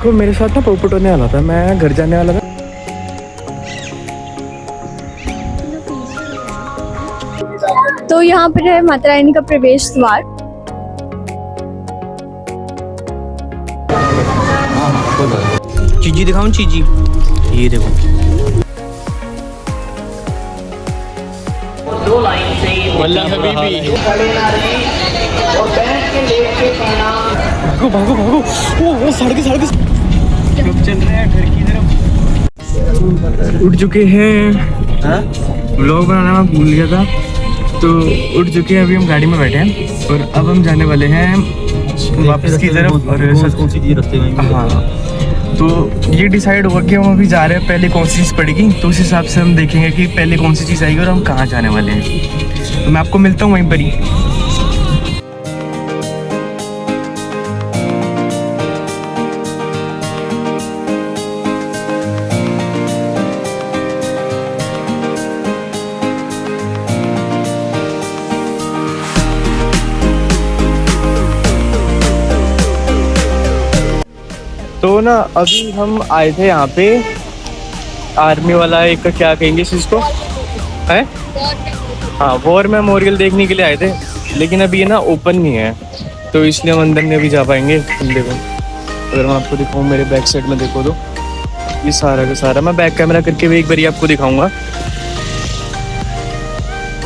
देखो मेरे साथ ना पोपट होने वाला था, मैं घर जाने वाला था। तो यहाँ पर है माता रानी का प्रवेश द्वार। चीजी दिखाऊं? चीजी ये देखो। दो लाइन से वल्ला हबीबी खड़े ना रहें और बैठ के लेट के प्रणाम। भागो भागो भागो, वो सड़क चल रहे हैं घर की तरफ। उठ चुके हैं, व्लॉग बनाना मैं भूल गया था, तो उठ चुके हैं। अभी हम गाड़ी में बैठे हैं और अब हम जाने वाले हैं वापस की तरफ। और कौन सी चीज रखते हैं? हाँ, तो ये डिसाइड होगा कि हम अभी जा रहे हैं, पहले कौन सी चीज़ पड़ेगी, तो उस हिसाब से हम देखेंगे कि पहले कौन सी चीज़ आएगी और हम कहाँ जाने वाले हैं। तो मैं आपको मिलता हूँ वहीं पर ही। तो ना अभी हम आए थे यहाँ पे, आर्मी वाला एक क्या कहेंगे इस चीज़ को है, हाँ, वॉर मेमोरियल देखने के लिए आए थे, लेकिन अभी ये ना ओपन नहीं है, तो इसलिए हम अंदर नहीं अभी जा पाएंगे। देखो, अगर मैं आपको दिखाऊँ मेरे बैक साइड में देखो तो ये सारा का सारा, मैं बैक कैमरा करके भी एक बार आपको दिखाऊंगा।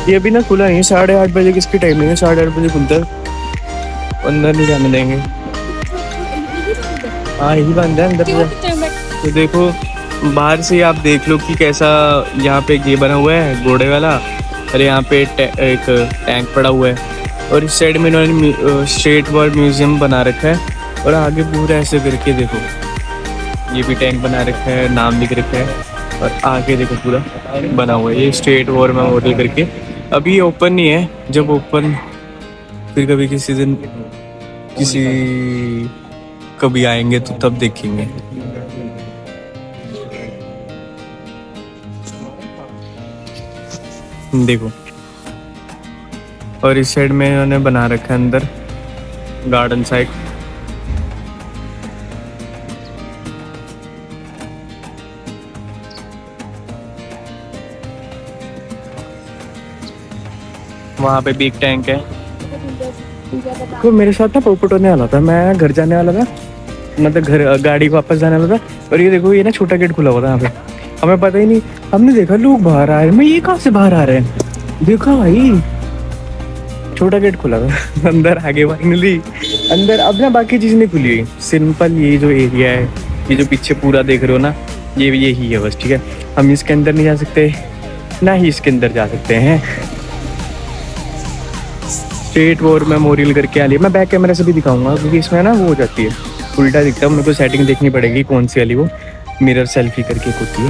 ये अभी ना खुला नहीं है, 8:30 बजे किसकी टाइमिंग है, 8:30 बजे खुलता है, अंदर नहीं जाने देंगे। हाँ यही बंद है अंदर से। तो देखो बाहर से आप देख लो कि कैसा यहाँ पे ये बना हुआ है घोड़े वाला, और यहाँ पे एक टैंक पड़ा हुआ है, और इस साइड में इन्होंने स्टेट वॉर म्यूजियम बना रखा है, और आगे पूरा ऐसे करके देखो ये भी टैंक बना रखा है, नाम लिख रखा है, और आगे देखो पूरा बना हुआ है ये स्टेट वॉर मेमोरियल करके। अभी ये ओपन नहीं है, जब ओपन फिर कभी किसी दिन कभी आएंगे तो तब देखेंगे। देखो, और इस साइड में इन्होंने बना रखा है अंदर गार्डन साइड। वहाँ पे भी एक टैंक है। तो मेरे साथ ना पोपट होने वाला था, मैं घर जाने वाला था, मतलब घर गाड़ी वापस जाने वाला था, और ये देखो ये ना छोटा गेट खुला हुआ था यहाँ पे, हमें पता ही नहीं, हमने देखा लोग बाहर आ रहे हैं, मैं ये कहाँ से बाहर आ रहे हैं, देखा भाई छोटा गेट खुला था। अंदर आगे फाइनली अंदर। अब ना बाकी चीज़ नहीं खुली हुई, सिंपल ये जो एरिया है, ये जो पीछे पूरा देख रहे हो ना, ये यही है बस, ठीक है। हम इसके अंदर नहीं जा सकते, ना ही इसके अंदर जा सकते हैं। स्टेट वॉर मेमोरियल करके आ लिया, मैं बैक कैमरा से भी दिखाऊंगा, क्योंकि इसमें ना वो हो जाती है, उल्टा दिखता है, मेरे को सेटिंग देखनी पड़ेगी कौन सी वाली, वो मिरर सेल्फी करके होती है।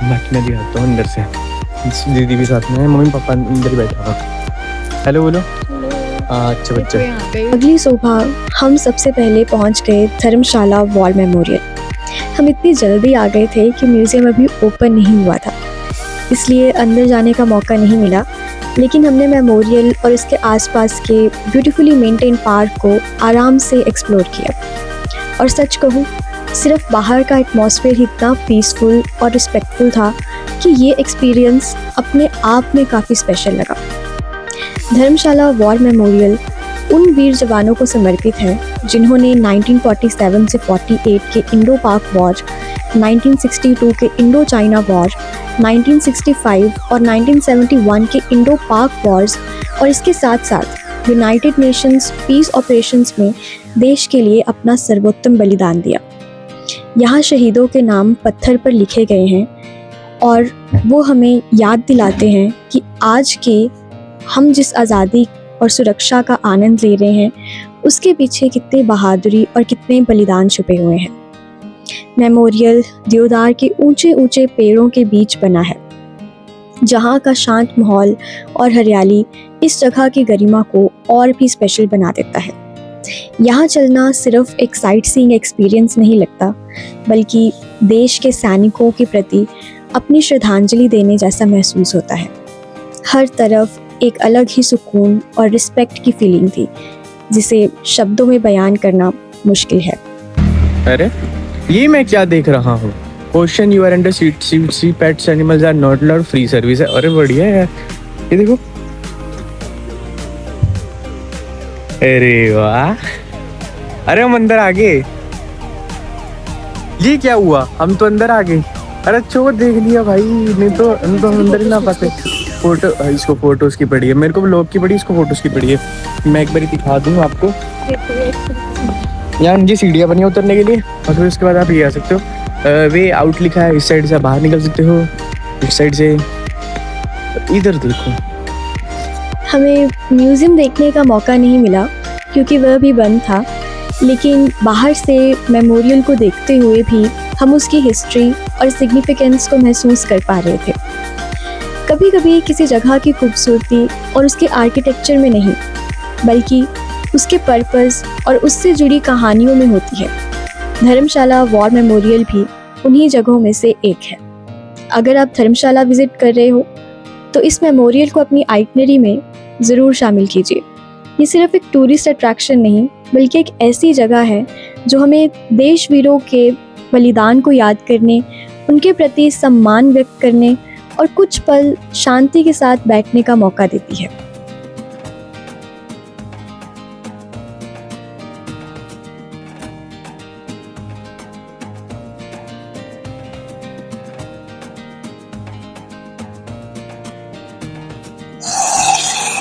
मैं दिखाता हूँ अंदर से, दीदी भी साथ में है, मम्मी पापा अंदर बैठा हुआ। हेलो बोलो। अच्छा बच्चे। अगली सुबह हम सबसे पहले पहुंच गए धर्मशाला वॉर मेमोरियल। हम इतनी जल्दी आ गए थे कि म्यूज़ियम अभी ओपन नहीं हुआ था, इसलिए अंदर जाने का मौका नहीं मिला, लेकिन हमने मेमोरियल और इसके आसपास के ब्यूटीफुली मेंटेन पार्क को आराम से एक्सप्लोर किया। और सच कहूँ, सिर्फ बाहर का एटमॉस्फेयर ही इतना पीसफुल और रिस्पेक्टफुल था कि ये एक्सपीरियंस अपने आप में काफ़ी स्पेशल लगा। धर्मशाला वॉर मेमोरियल उन वीर जवानों को समर्पित है जिन्होंने 1947 से 48 के इंडो पाक वॉर, 1962 के इंडो चाइना वॉर, 1965 और 1971 के इंडो पाक वॉर्स और इसके साथ साथ यूनाइटेड नेशंस पीस ऑपरेशंस में देश के लिए अपना सर्वोत्तम बलिदान दिया। यहाँ शहीदों के नाम पत्थर पर लिखे गए हैं और वो हमें याद दिलाते हैं कि आज के हम जिस आज़ादी और सुरक्षा का आनंद ले रहे हैं उसके पीछे कितनी बहादुरी और कितने बलिदान छुपे हुए हैं। मेमोरियल देवदार के ऊंचे ऊंचे पेड़ों के बीच बना है, जहाँ का शांत माहौल और हरियाली इस जगह की गरिमा को और भी स्पेशल बना देता है। यहाँ चलना सिर्फ एक साइट सीइंग एक्सपीरियंस नहीं लगता, बल्कि देश के सैनिकों के प्रति अपनी श्रद्धांजलि देने जैसा महसूस होता है। हर तरफ एक अलग ही सुकून और रिस्पेक्ट की फीलिंग थी, जिसे शब्दों में बयान करना मुश्किल है। अरे ये मैं क्या देख रहा हूँ, question you are under see pets animals are not allowed, free service है। अरे बढ़िया है यार, ये देखो, अरे वाह, अरे हम अंदर आ गए। ये क्या हुआ, हम तो अंदर आ गए। अरे चोर देख लिया भाई, नहीं तो हम अंदर ही ना पाते। फोटो, इसको फोटोज की पड़ी है, मेरे को ब्लॉग की पड़ी, इसको फोटोज की पड़ी है। मैं एक बार दिखा दूँ आपको, यहाँ मुझे सीढ़ियाँ बनी उतरने के लिए, और फिर उसके बाद आप ये आ सकते हो। वे आउट लिखा है, इस साइड से बाहर निकल सकते हो, इस साइड से। इधर देखो, हमें म्यूज़ियम देखने का मौका नहीं मिला क्योंकि वह भी बंद था, लेकिन बाहर से मेमोरियल को देखते हुए भी हम उसकी हिस्ट्री और सिग्निफिकेंस को महसूस कर पा रहे थे। कभी कभी किसी जगह की खूबसूरती और उसके आर्किटेक्चर में नहीं, बल्कि उसके पर्पस और उससे जुड़ी कहानियों में होती है। धर्मशाला वॉर मेमोरियल भी उन्हीं जगहों में से एक है। अगर आप धर्मशाला विजिट कर रहे हो तो इस मेमोरियल को अपनी आइटनरी में ज़रूर शामिल कीजिए। ये सिर्फ एक टूरिस्ट अट्रैक्शन नहीं, बल्कि एक ऐसी जगह है जो हमें देश वीरों के बलिदान को याद करने, उनके प्रति सम्मान व्यक्त करने और कुछ पल शांति के साथ बैठने का मौका देती है।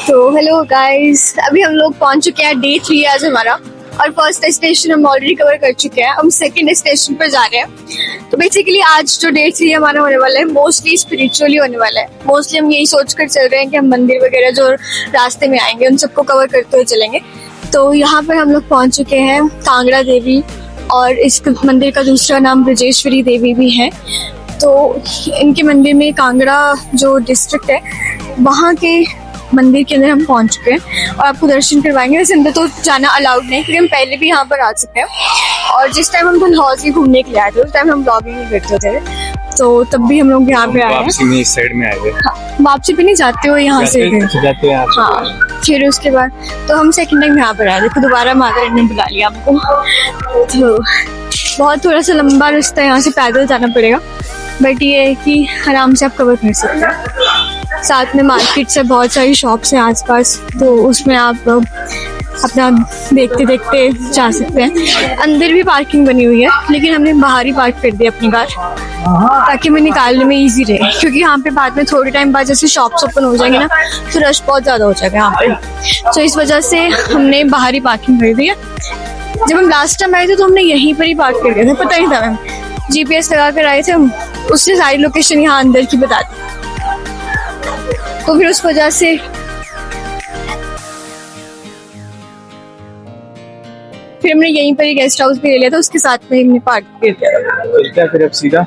तो हेलो गाइस, अभी हम लोग पहुंच चुके हैं, डे 3 आज हमारा, और फर्स्ट स्टेशन हम ऑलरेडी कवर कर चुके हैं। हम सेकंड स्टेशन पर जा रहे हैं। तो बेसिकली आज जो डे 3 हमारा होने वाला है मोस्टली स्पिरिचुअली होने वाला है। मोस्टली हम यही सोच कर चल रहे हैं कि हम मंदिर वगैरह जो रास्ते में आएंगे उन सबको कवर करते हुए चलेंगे। तो यहाँ पर हम लोग पहुँच चुके हैं कांगड़ा देवी, और इस मंदिर का दूसरा नाम ब्रजेश्वरी देवी भी है। तो इनके मंदिर में कांगड़ा जो डिस्ट्रिक्ट है वहाँ के मंदिर के अंदर हम पहुंच चुके हैं और आपको दर्शन करवाएंगे। वैसे अंदर तो जाना अलाउड नहीं, क्योंकि हम पहले भी यहाँ पर आ चुके हैं, और जिस टाइम हम डलहौजी घूमने के लिए आए थे उस टाइम हम ब्लॉगिंग नहीं करते थे, तो तब भी हम लोग यहाँ पे आए हैं। वापसी में इस साइड में आए थे। हाँ, वापसी पे नहीं जाते हो, यहाँ से जाते हैं। हाँ, फिर उसके बाद तो हम सेकंड टाइम यहाँ पर आए थे, तो दोबारा माता रानी ने बुला लिया हमको। तो बहुत थोड़ा सा लंबा रास्ता है, यहाँ से पैदल जाना पड़ेगा, बट ये है कि आराम से आप कवर कर सकते हैं। साथ में मार्केट से बहुत सारी शॉप्स हैं आसपास, तो उसमें आप अपना देखते देखते जा सकते हैं। अंदर भी पार्किंग बनी हुई है, लेकिन हमने बाहर ही पार्क कर दी अपनी कार, ताकि हमें निकालने में इजी रहे, क्योंकि यहाँ पे बाद में थोड़े टाइम बाद जैसे शॉप्स ओपन हो जाएंगे ना, तो रश बहुत ज़्यादा हो जाएगा यहाँ पे। तो इस वजह से हमने बाहर ही पार्किंग कर दी है। जब हम लास्ट टाइम आए थे तो हमने यहीं पर ही पार्क कर दिया था, पता नहीं था मैम, GPS लगा कर आए थे हम, उसने सारी लोकेशन यहाँ अंदर की बता दी, तो फिर उस वजह से फिर हमने यहीं पर ही गेस्ट हाउस भी ले लिया था, उसके साथ में हमने पार्क कर दिया था। फिर अब सीधा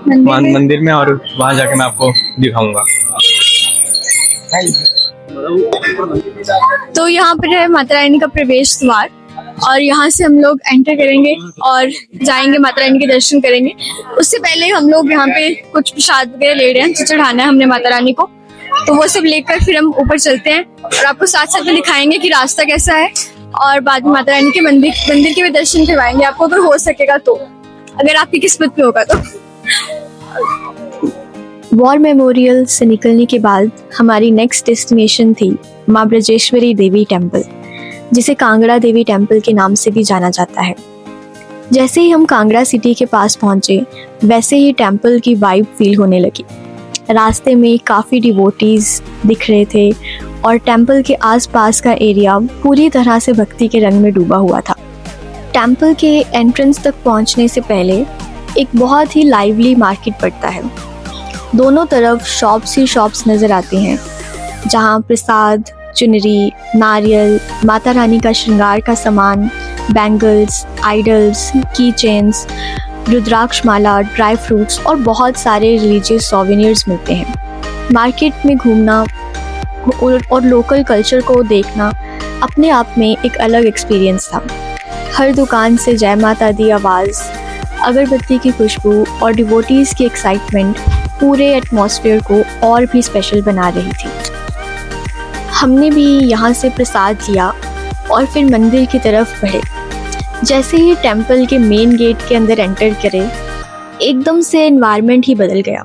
मंदिर में, और वहां जाके मैं आपको दिखाऊंगा। तो यहाँ पर है माता रानी का प्रवेश द्वार, और यहाँ से हम लोग एंटर करेंगे और जाएंगे, माता रानी के दर्शन करेंगे। उससे पहले हम लोग यहाँ पे कुछ प्रसाद वगैरह ले रहे हैं, जो चढ़ाना है हमने माता रानी को, तो वो सब लेकर फिर हम ऊपर चलते हैं और आपको साथ साथ में दिखाएंगे कि रास्ता कैसा है, और बाद में माता रानी के मंदिर के भी दर्शन करवाएंगे आपको, अगर हो सकेगा तो, अगर आपकी किस्मत में होगा तो। वॉर मेमोरियल से निकलने के बाद हमारी नेक्स्ट डेस्टिनेशन थी माँ ब्रजेश्वरी देवी टेम्पल, जिसे कांगड़ा देवी टेम्पल के नाम से भी जाना जाता है। जैसे ही हम कांगड़ा सिटी के पास पहुंचे, वैसे ही टेम्पल की वाइब फील होने लगी। रास्ते में काफ़ी डिवोटीज दिख रहे थे, और टेम्पल के आसपास का एरिया पूरी तरह से भक्ति के रंग में डूबा हुआ था। टेम्पल के एंट्रेंस तक पहुंचने से पहले एक बहुत ही लाइवली मार्केट पड़ता है। दोनों तरफ शॉप्स ही शॉप्स नज़र आती हैं, जहां प्रसाद, चुनरी, नारियल, माता रानी का श्रृंगार का सामान, बैंगल्स, आइडल्स, की चेन्स, रुद्राक्ष माला, ड्राई फ्रूट्स और बहुत सारे रिलीजियस सोवेनियर्स मिलते हैं। मार्केट में घूमना और लोकल कल्चर को देखना अपने आप में एक अलग एक्सपीरियंस था। हर दुकान से जय माता दी आवाज़, अगरबत्ती की खुशबू और डिवोटीज़ की एक्साइटमेंट पूरे एटमॉस्फेयर को और भी स्पेशल बना रही थी। हमने भी यहाँ से प्रसाद लिया और फिर मंदिर की तरफ बढ़े। जैसे ही टेम्पल के मेन गेट के अंदर एंटर करे, एकदम से एनवायरनमेंट ही बदल गया।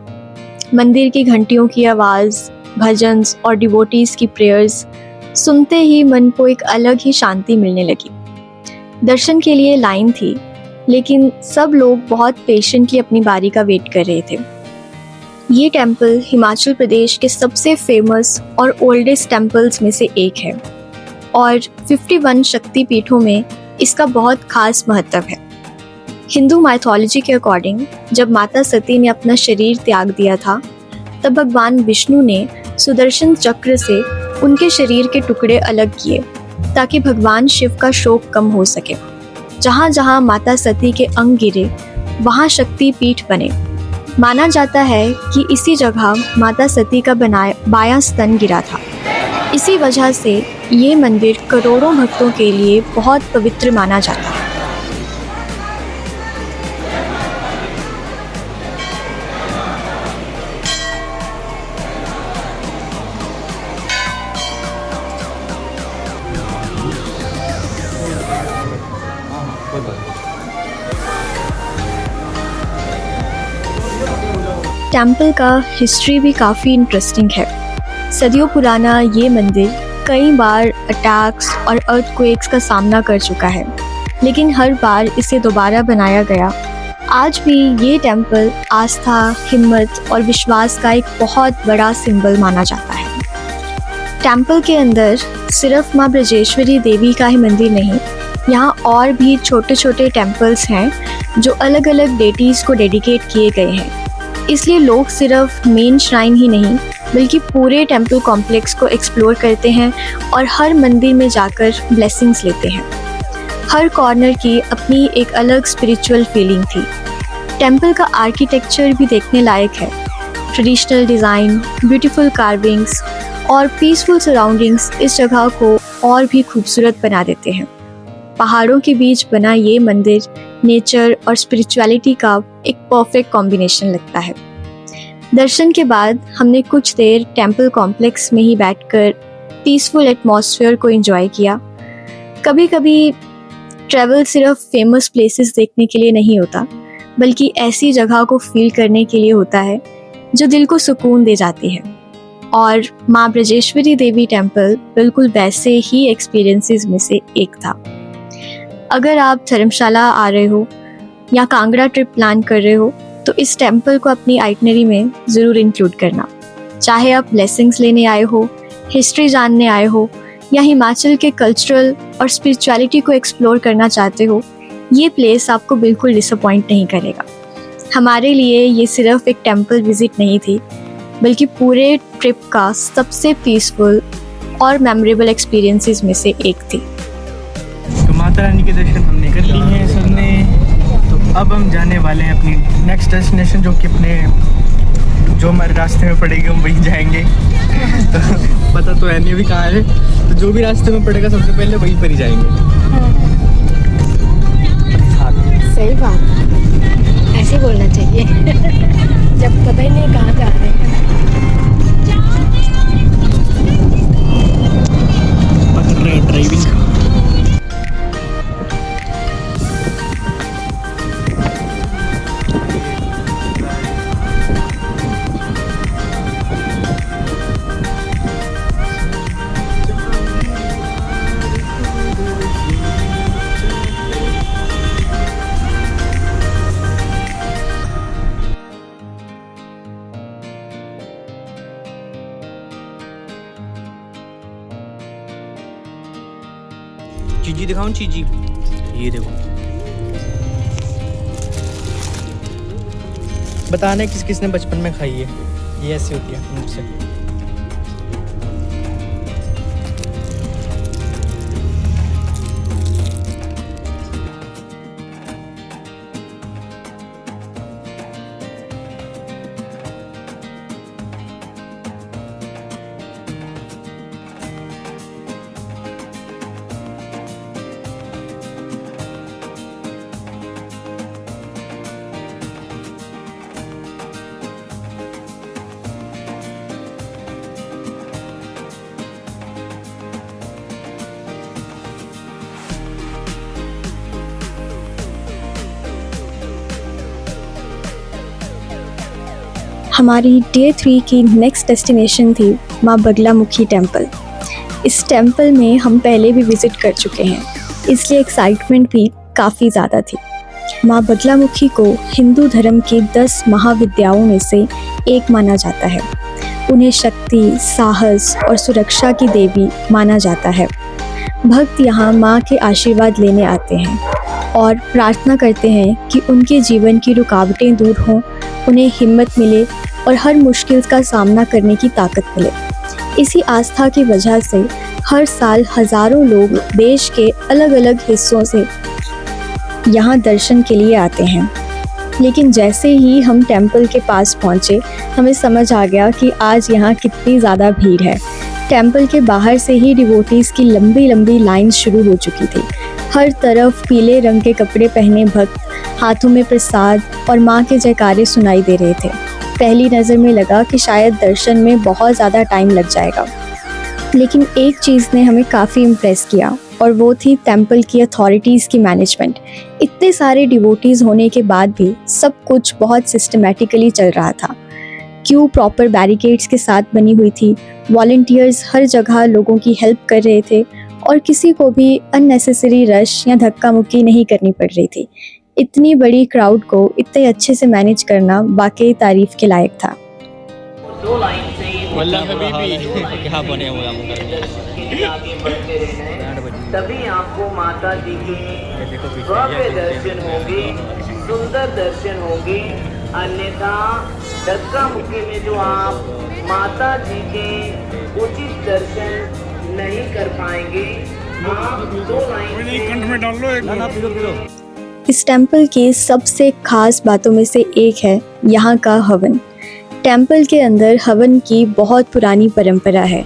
मंदिर की घंटियों की आवाज़, भजन्स और डिवोटीज की प्रेयर्स सुनते ही मन को एक अलग ही शांति मिलने लगी। दर्शन के लिए लाइन थी, लेकिन सब लोग बहुत पेशेंटली अपनी बारी का वेट कर रहे थे। ये टेम्पल हिमाचल प्रदेश के सबसे फेमस और ओल्डेस्ट टेम्पल्स में से एक है और 51 शक्ति पीठों में इसका बहुत खास महत्व है। हिंदू माइथोलॉजी के अकॉर्डिंग जब माता सती ने अपना शरीर त्याग दिया था, तब भगवान विष्णु ने सुदर्शन चक्र से उनके शरीर के टुकड़े अलग किए ताकि भगवान शिव का शोक कम हो सके। जहाँ जहाँ माता सती के अंग गिरे, वहाँ शक्ति पीठ बने। माना जाता है कि इसी जगह माता सती का बायां स्तन गिरा था। इसी वजह से ये मंदिर करोड़ों भक्तों के लिए बहुत पवित्र माना जाता है। टेम्पल का हिस्ट्री भी काफ़ी इंटरेस्टिंग है। सदियों पुराना ये मंदिर कई बार अटैक्स और अर्थक्वेक्स का सामना कर चुका है, लेकिन हर बार इसे दोबारा बनाया गया। आज भी ये टेम्पल आस्था, हिम्मत और विश्वास का एक बहुत बड़ा सिंबल माना जाता है। टेम्पल के अंदर सिर्फ माँ ब्रजेश्वरी देवी का ही मंदिर नहीं, यहाँ और भी छोटे छोटे टेम्पल्स हैं जो अलग अलग डेटीज़ को डेडिकेट किए गए हैं। इसलिए लोग सिर्फ मेन श्राइन ही नहीं, बल्कि पूरे टेम्पल कॉम्प्लेक्स को एक्सप्लोर करते हैं और हर मंदिर में जाकर ब्लेसिंग्स लेते हैं। हर कॉर्नर की अपनी एक अलग स्पिरिचुअल फीलिंग थी। टेम्पल का आर्किटेक्चर भी देखने लायक है। ट्रेडिशनल डिज़ाइन, ब्यूटीफुल कार्विंग्स और पीसफुल सराउंडिंग्स इस जगह को और भी खूबसूरत बना देते हैं। पहाड़ों के बीच बना ये मंदिर नेचर और स्पिरिचुअलिटी का एक परफेक्ट कॉम्बिनेशन लगता है। दर्शन के बाद हमने कुछ देर टेम्पल कॉम्प्लेक्स में ही बैठकर पीसफुल एटमॉस्फेयर को एंजॉय किया। कभी कभी ट्रैवल सिर्फ फेमस प्लेसेस देखने के लिए नहीं होता, बल्कि ऐसी जगह को फील करने के लिए होता है जो दिल को सुकून दे जाती है। और माँ ब्रजेश्वरी देवी टेम्पल बिल्कुल वैसे ही एक्सपीरियंसेस में से एक था। अगर आप धर्मशाला आ रहे हो या कांगड़ा ट्रिप प्लान कर रहे हो, तो इस टेम्पल को अपनी आइटनरी में ज़रूर इंक्लूड करना। चाहे आप ब्लेसिंग्स लेने आए हो, हिस्ट्री जानने आए हो या हिमाचल के कल्चरल और स्पिरिचुअलिटी को एक्सप्लोर करना चाहते हो, ये प्लेस आपको बिल्कुल डिसअपॉइंट नहीं करेगा। हमारे लिए ये सिर्फ एक टेम्पल विजिट नहीं थी, बल्कि पूरे ट्रिप का सबसे पीसफुल और मेमोरेबल एक्सपीरियंसेस में से एक थी। तो माता रानी के दर्शन हमने कर लिए हैं सबने। तो अब हम जाने वाले हैं अपनी नेक्स्ट डेस्टिनेशन, जो कि जो हमारे रास्ते में पड़ेगी हम वहीं जाएंगे। तो पता तो है नहीं अभी कहाँ है, तो जो भी रास्ते में पड़ेगा सबसे पहले वहीं पर ही जाएंगे। सही बात है, ऐसे बोलना चाहिए जब पता ही नहीं कहाँ जा रहे हैं। ड्राइविंग चीजी दिखाऊं, चीजी ये देखो। बताना किस किसने बचपन में खाई है, ये ऐसी होती है मुझसे। हमारी डे 3 की नेक्स्ट डेस्टिनेशन थी माँ बगलामुखी टेम्पल। इस टेम्पल में हम पहले भी विज़िट कर चुके हैं, इसलिए एक्साइटमेंट भी काफ़ी ज़्यादा थी। माँ बगलामुखी को हिंदू धर्म की 10 महाविद्याओं में से एक माना जाता है। उन्हें शक्ति, साहस और सुरक्षा की देवी माना जाता है। भक्त यहाँ माँ के आशीर्वाद लेने आते हैं और प्रार्थना करते हैं कि उनके जीवन की रुकावटें दूर हों, उन्हें हिम्मत मिले और हर मुश्किल का सामना करने की ताकत मिले। इसी आस्था की वजह से हर साल हज़ारों लोग देश के अलग अलग हिस्सों से यहाँ दर्शन के लिए आते हैं। लेकिन जैसे ही हम टेम्पल के पास पहुँचे, हमें समझ आ गया कि आज यहाँ कितनी ज़्यादा भीड़ है। टेम्पल के बाहर से ही डिवोटीज़ की लंबी लंबी लाइन शुरू हो चुकी थी। हर तरफ पीले रंग के कपड़े पहने भक्त, हाथों में प्रसाद और माँ के जयकारे सुनाई दे रहे थे। पहली नज़र में लगा कि शायद दर्शन में बहुत ज़्यादा टाइम लग जाएगा, लेकिन एक चीज़ ने हमें काफ़ी इम्प्रेस किया और वो थी टेम्पल की अथॉरिटीज़ की मैनेजमेंट। इतने सारे डिवोटीज़ होने के बाद भी सब कुछ बहुत सिस्टमेटिकली चल रहा था। क्यू प्रॉपर बैरिकेड्स के साथ बनी हुई थी, वॉलंटियर्स हर जगह लोगों की हेल्प कर रहे थे और किसी को भी अननेसेसरी रश या धक्का मुक्की नहीं करनी पड़ रही थी। इतनी बड़ी क्राउड को इतने अच्छे से मैनेज करना वाकई तारीफ़ के लायक था। दो लाइन से क्या बने हुए हम आगे बढ़ते रहना है, तभी आपको माता जी के भव्य दर्शन होंगे, सुंदर दर्शन होंगे। अन्यथा धक्का मुक्की में जो आप माता जी के उचित दर्शन नहीं कर पाएंगे। आप दो लाइन इस टेम्पल के सबसे खास बातों में से एक है यहाँ का हवन। टेम्पल के अंदर हवन की बहुत पुरानी परंपरा है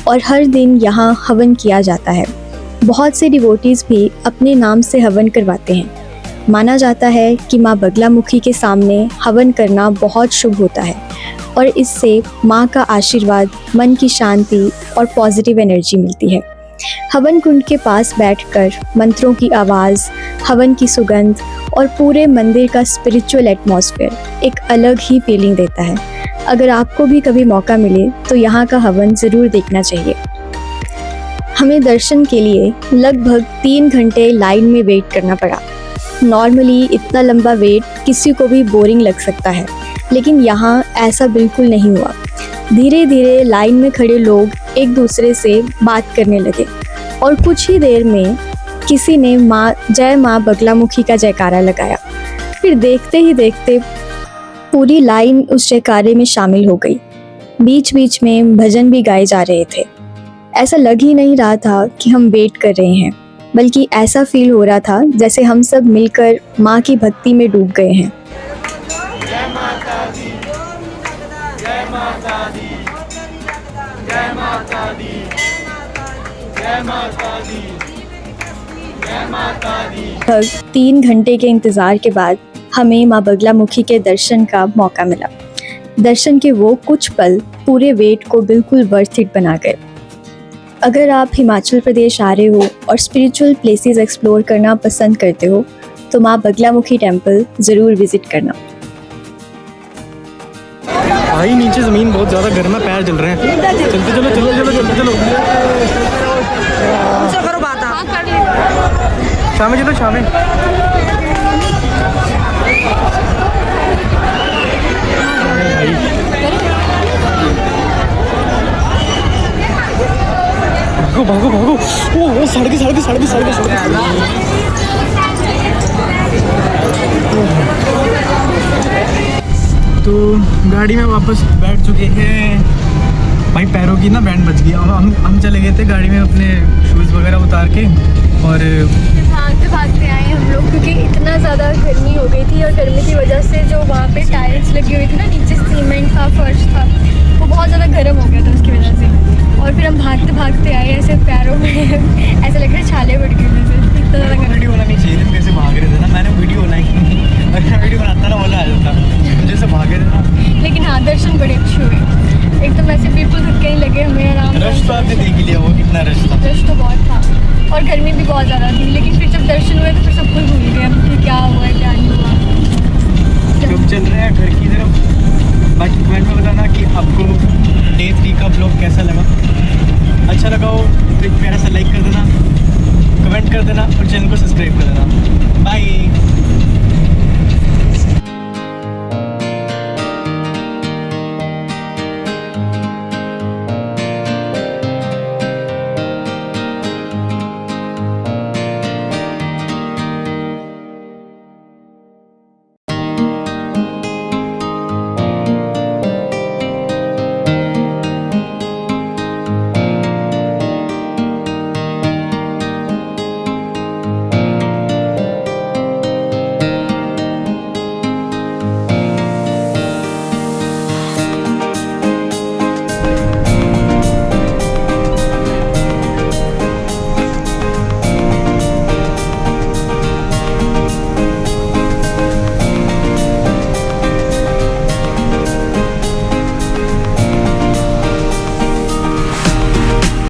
और हर दिन यहाँ हवन किया जाता है। बहुत से डिवोटीज़ भी अपने नाम से हवन करवाते हैं। माना जाता है कि माँ बगलामुखी के सामने हवन करना बहुत शुभ होता है और इससे माँ का आशीर्वाद, मन की शांति और पॉजिटिव एनर्जी मिलती है। हवन कुंड के पास बैठकर मंत्रों की आवाज़, हवन की सुगंध और पूरे मंदिर का स्पिरिचुअल एटमॉस्फेयर एक अलग ही फीलिंग देता है। अगर आपको भी कभी मौका मिले तो यहाँ का हवन ज़रूर देखना चाहिए। हमें दर्शन के लिए लगभग 3 घंटे लाइन में वेट करना पड़ा। नॉर्मली इतना लंबा वेट किसी को भी बोरिंग लग सकता है, लेकिन यहाँ ऐसा बिल्कुल नहीं हुआ। धीरे धीरे लाइन में खड़े लोग एक दूसरे से बात करने लगे और कुछ ही देर में किसी ने जय माँ बगलामुखी का जयकारा लगाया। फिर देखते ही देखते पूरी लाइन उस जयकारे में शामिल हो गई। बीच बीच में भजन भी गाए जा रहे थे। ऐसा लग ही नहीं रहा था कि हम वेट कर रहे हैं, बल्कि ऐसा फील हो रहा था जैसे हम सब मिलकर माँ की भक्ति में डूब गए हैं। जय माता दी, जय माता दी, जय माता दी, जय माता दी, जय माता दी। लगभग 3 घंटे के इंतज़ार के बाद हमें माँ बगलामुखी के दर्शन का मौका मिला। दर्शन के वो कुछ पल पूरे वेट को बिल्कुल वर्थ इट बना गए। अगर आप हिमाचल प्रदेश आ रहे हो और स्पिरिचुअल प्लेसेस एक्सप्लोर करना पसंद करते हो तो माँ बगलामुखी टेम्पल ज़रूर विज़िट करना। भाई नीचे ज़मीन बहुत ज़्यादा गर्म है, पैर जल रहे हैं। चलते चलो चलो चलो चलते चलो। शामे चलो शामे। भागो भागो भागो। ओ सड़के सड़के सड़के सड़के सड़के। तो गाड़ी में वापस बैठ चुके हैं। भाई पैरों की ना बैंड बच गया। हम चले गए थे गाड़ी में अपने शूज़ वगैरह उतार के और भागते भागते आए हम लोग, क्योंकि इतना ज़्यादा गर्मी हो गई थी और गर्मी की वजह से जो वहाँ पे टाइल्स लगी हुई थी ना, नीचे सीमेंट का फर्श था, वो बहुत ज़्यादा गर्म हो गया था उसकी वजह से। और फिर हम भागते भागते आए, ऐसे पैरों में ऐसे लग रहा है छाले बढ़ गए थे। इतना ज़्यादा गर्मी। वीडियो बनानी चाहिए थी, कैसे भाग रहे थे ना। मैंने वीडियो बनाई, अगर मैं वीडियो बनाता ना बोला आ जाता जैसे भागे थे ना। लेकिन हाँ, दर्शन बड़े अच्छे हुए। एकदम ऐसे बिल्कुल धक्के नहीं लगे हमें, आराम। रश तो आपने देख लिया वो कितना रश था। रश तो बहुत था और गर्मी भी बहुत ज़्यादा थी, लेकिन फिर जब दर्शन हुए तो फिर सब कुछ भूल गए कि क्या हुआ क्या नहीं हुआ। जब चल रहे हैं घर की तरफ, बाकी पॉइंट में डे 3 का ब्लॉग कैसा लगा। अच्छा लगा हो तो एक प्यारा सा लाइक कर देना, कमेंट कर देना और चैनल को सब्सक्राइब कर देना। बाय।